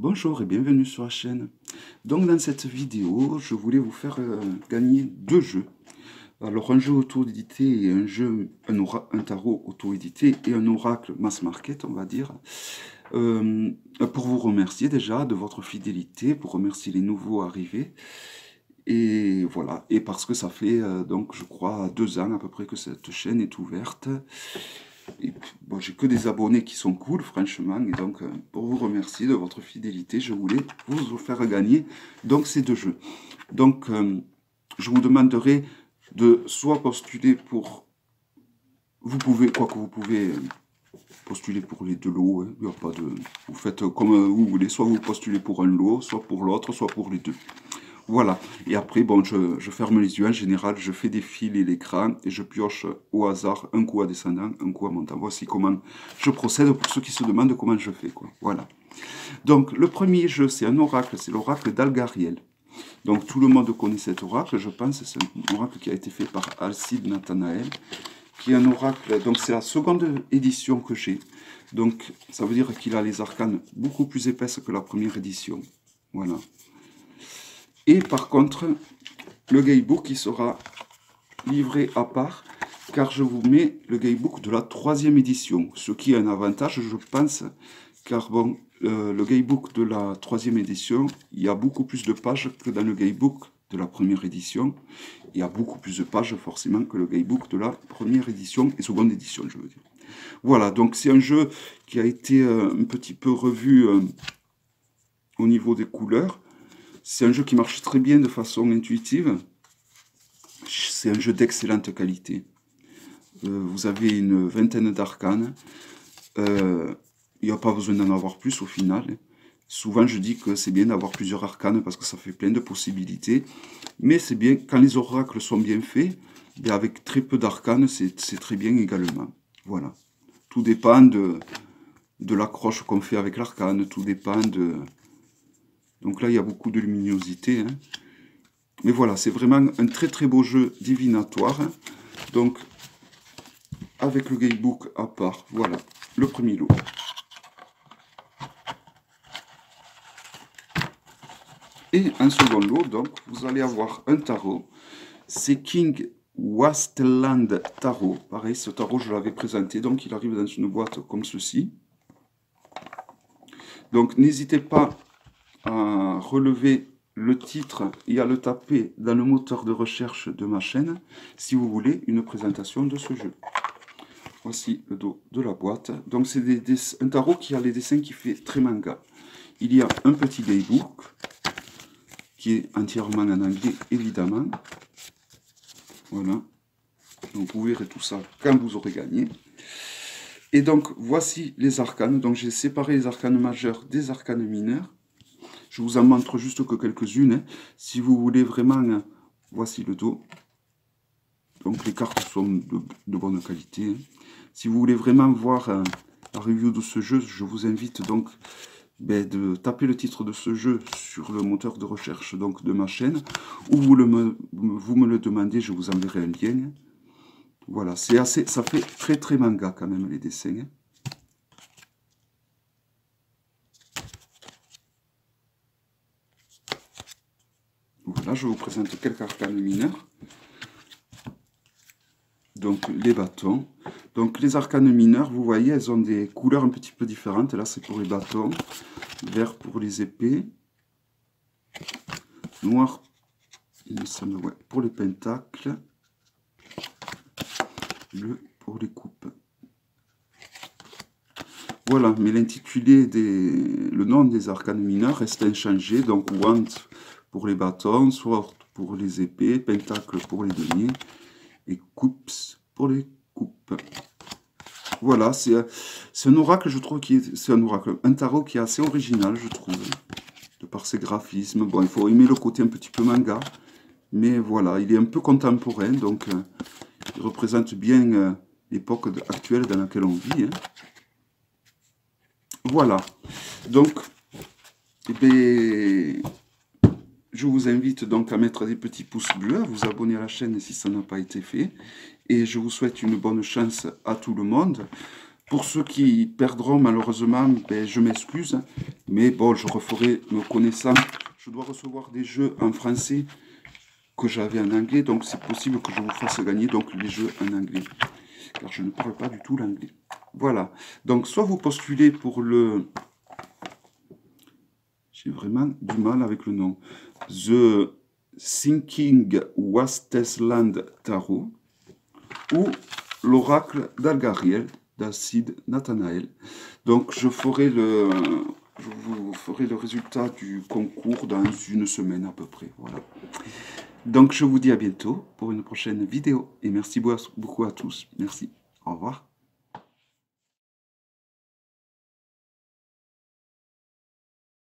Bonjour et bienvenue sur la chaîne. Donc dans cette vidéo, je voulais vous faire gagner deux jeux. Alors un jeu auto-édité et un tarot auto-édité et un oracle mass market, on va dire. Pour vous remercier déjà de votre fidélité, pour remercier les nouveaux arrivés. Et voilà, et parce que ça fait donc je crois 2 ans à peu près que cette chaîne est ouverte. Et puis, bon, j'ai que des abonnés qui sont cool, franchement. Et donc, pour vous remercier de votre fidélité, je voulais vous faire gagner donc ces deux jeux. Donc, je vous demanderai de soit postuler pour... Vous pouvez, quoique vous pouvez postuler pour les deux lots. Hein, il y a pas de... Vous faites comme vous voulez. Soit vous postulez pour un lot, soit pour l'autre, soit pour les deux. Voilà. Et après, bon, je ferme les yeux. En général, je fais défiler l'écran et je pioche au hasard un coup à descendant, un coup à montant. Voici comment je procède pour ceux qui se demandent comment je fais, quoi. Voilà. Donc, le premier jeu, c'est un oracle. C'est l'oracle d'Algariel. Donc, tout le monde connaît cet oracle, je pense. C'est un oracle qui a été fait par Alcide Nathanaël, qui est un oracle. Donc, c'est la seconde édition que j'ai. Donc, ça veut dire qu'il a les arcanes beaucoup plus épaisses que la première édition. Voilà. Et par contre, le guidebook qui sera livré à part, car je vous mets le guidebook de la 3e édition, ce qui est un avantage, je pense, car bon, le guidebook de la 3e édition, il y a beaucoup plus de pages que dans le guidebook de la 1re édition. Il y a beaucoup plus de pages, forcément, que le guidebook de la 1re édition et 2e édition, je veux dire. Voilà, donc c'est un jeu qui a été un petit peu revu au niveau des couleurs. C'est un jeu qui marche très bien de façon intuitive. C'est un jeu d'excellente qualité. Vous avez une vingtaine d'arcanes. Il n'y a pas besoin d'en avoir plus au final. Souvent, je dis que c'est bien d'avoir plusieurs arcanes parce que ça fait plein de possibilités. Mais c'est bien, quand les oracles sont bien faits, bien avec très peu d'arcanes, c'est très bien également. Voilà. Tout dépend de l'accroche qu'on fait avec l'arcane. Tout dépend de... Donc là, il y a beaucoup de luminosité. Hein. Mais voilà, c'est vraiment un très très beau jeu divinatoire. Donc, avec le guidebook à part, voilà, le premier lot. Et un second lot, donc, vous allez avoir un tarot. C'est King Wastland Tarot. Pareil, ce tarot, je l'avais présenté, donc il arrive dans une boîte comme ceci. Donc, n'hésitez pas à relever le titre et à le taper dans le moteur de recherche de ma chaîne si vous voulez une présentation de ce jeu. Voici le dos de la boîte. Donc c'est un tarot qui a les dessins qui fait très manga. Il y a un petit guidebook qui est entièrement en anglais évidemment. Voilà. Donc vous verrez tout ça quand vous aurez gagné. Et donc voici les arcanes. Donc j'ai séparé les arcanes majeures des arcanes mineures. Je vous en montre juste que quelques-unes. Hein. Si vous voulez vraiment... Voici le dos. Donc les cartes sont de bonne qualité. Hein. Si vous voulez vraiment voir la review de ce jeu, je vous invite donc de taper le titre de ce jeu sur le moteur de recherche donc, de ma chaîne. Ou vous me le demandez, je vous enverrai un lien. Voilà, c'est assez, ça fait très très manga quand même les dessins. Hein. Voilà, je vous présente quelques arcanes mineurs. Donc les bâtons. Donc les arcanes mineurs, vous voyez, elles ont des couleurs un petit peu différentes. Là, c'est pour les bâtons. Vert pour les épées. Noir, il me semble, ouais, pour les pentacles. Bleu pour les coupes. Voilà, mais l'intitulé le nom des arcanes mineurs reste inchangé. Donc Wand pour les bâtons, Sword pour les épées, Pentacle pour les deniers et Coups pour les coupes. Voilà, c'est un oracle, je trouve, c'est un oracle, un tarot qui est assez original, je trouve, de par ses graphismes. Bon, il faut aimer le côté un petit peu manga, mais voilà, il est un peu contemporain, donc il représente bien l'époque actuelle dans laquelle on vit. Hein. Voilà, donc, eh bien, je vous invite donc à mettre des petits pouces bleus, à vous abonner à la chaîne si ça n'a pas été fait. Et je vous souhaite une bonne chance à tout le monde. Pour ceux qui perdront, malheureusement, ben, je m'excuse. Mais bon, je referai me connaissant. Je dois recevoir des jeux en français que j'avais en anglais. Donc, c'est possible que je vous fasse gagner donc, les jeux en anglais. Car je ne parle pas du tout l'anglais. Voilà. Donc, soit vous postulez pour le... J'ai vraiment du mal avec le nom. The Thinking Wastesland Tarot. Ou l'oracle d'Algariel, d'Alcide Nathanaël. Donc je vous ferai le résultat du concours dans une semaine à peu près. Voilà. Donc je vous dis à bientôt pour une prochaine vidéo. Et merci beaucoup à tous. Merci. Au revoir.